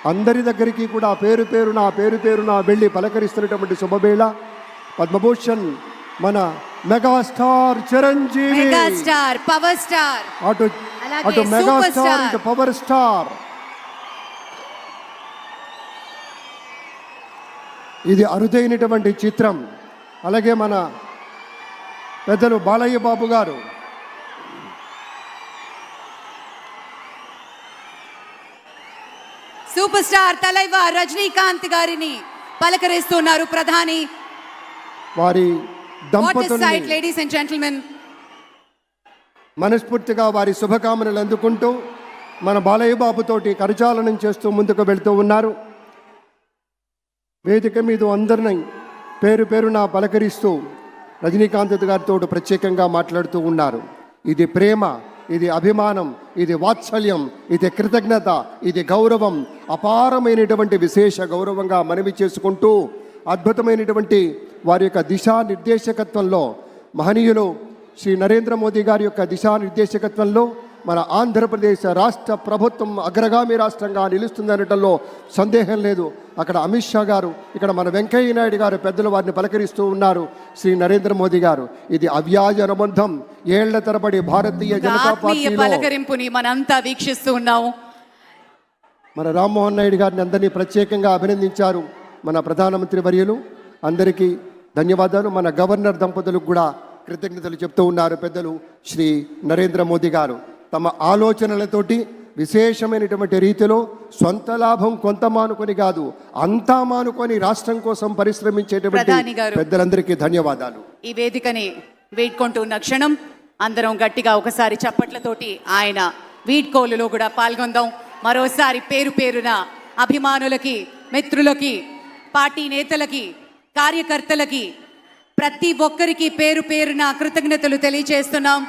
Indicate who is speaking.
Speaker 1: అందరి దగ్గరికి కూడా పేరు పేరున వెళ్ళి పలకరిస్తున్నటువంటి శుభవేళ. పద్మభూషణ్ మన megastar Chiranjeevi,
Speaker 2: megastar power star,
Speaker 1: అటు మెగాస్టార్ ఇటు పవర్ స్టార్. ఇది అరుదైనటువంటి చిత్రం. అలాగే మన పెద్దలు బాలయ్య బాబు గారు,
Speaker 2: సూపర్ స్టార్ తలైవర్ రజనీకాంత్ గారిని పలకరిస్తున్నారు ప్రధాని.
Speaker 1: వారి దంపతుల్ని
Speaker 2: లేడీస్ అండ్ జెంటిల్మెన్
Speaker 1: మనస్ఫూర్తిగా వారి శుభకామనలు అందుకుంటూ మన బాలయ్య బాబుతోటి కరచాలనం చేస్తూ ముందుకు వెళ్తూ ఉన్నారు. వేదిక మీద అందరినీ పేరున పలకరిస్తూ రజనీకాంత్ గారితో ప్రత్యేకంగా మాట్లాడుతూ ఉన్నారు. ఇది ప్రేమ, ఇది అభిమానం, ఇది వాత్సల్యం, ఇది కృతజ్ఞత, ఇది గౌరవం, అపారమైనటువంటి విశేష గౌరవంగా మనవి చేసుకుంటూ అద్భుతమైనటువంటి వారి యొక్క దిశానిర్దేశకత్వంలో మహనీయులు శ్రీ నరేంద్ర మోదీ గారి యొక్క దిశానిర్దేశకత్వంలో మన ఆంధ్రప్రదేశ్ రాష్ట్ర ప్రభుత్వం అగ్రగామి రాష్ట్రంగా నిలుస్తుందనటంలో సందేహం లేదు. అక్కడ అమిత్ షా గారు, ఇక్కడ మన వెంకయ్య నాయుడు గారు పెద్దలు వారిని పలకరిస్తూ ఉన్నారు. శ్రీ నరేంద్ర మోదీ గారు, ఇది అవ్యాజ అనుబంధం. ఏళ్ల తరబడి భారతీయ జనతా పార్టీ
Speaker 2: పలకరింపుని మనంతా వీక్షిస్తూ ఉన్నాము.
Speaker 1: మన రామ్మోహన్ నాయుడు గారిని అందరినీ ప్రత్యేకంగా అభినందించారు మన ప్రధానమంత్రి వర్యులు. అందరికీ ధన్యవాదాలు. మన గవర్నర్ దంపతులకు కూడా కృతజ్ఞతలు చెప్తూ ఉన్నారు పెద్దలు శ్రీ నరేంద్ర మోదీ గారు. తమ ఆలోచనలతోటి విశేషమైనటువంటి రీతిలో సొంత లాభం కొంత మానుకొని కాదు, అంతా మానుకొని రాష్ట్రం కోసం పరిశ్రమించేటువంటి పెద్దలందరికీ ధన్యవాదాలు.
Speaker 2: ఈ వేదికని వేడుకుంటున్న క్షణం అందరం గట్టిగా ఒకసారి చప్పట్లతోటి ఆయన వీడ్కోలులో కూడా పాల్గొందాం. మరోసారి పేరున అభిమానులకి, మిత్రులకి, పార్టీ నేతలకి, కార్యకర్తలకి, ప్రతి ఒక్కరికి పేరున కృతజ్ఞతలు తెలియజేస్తున్నాం.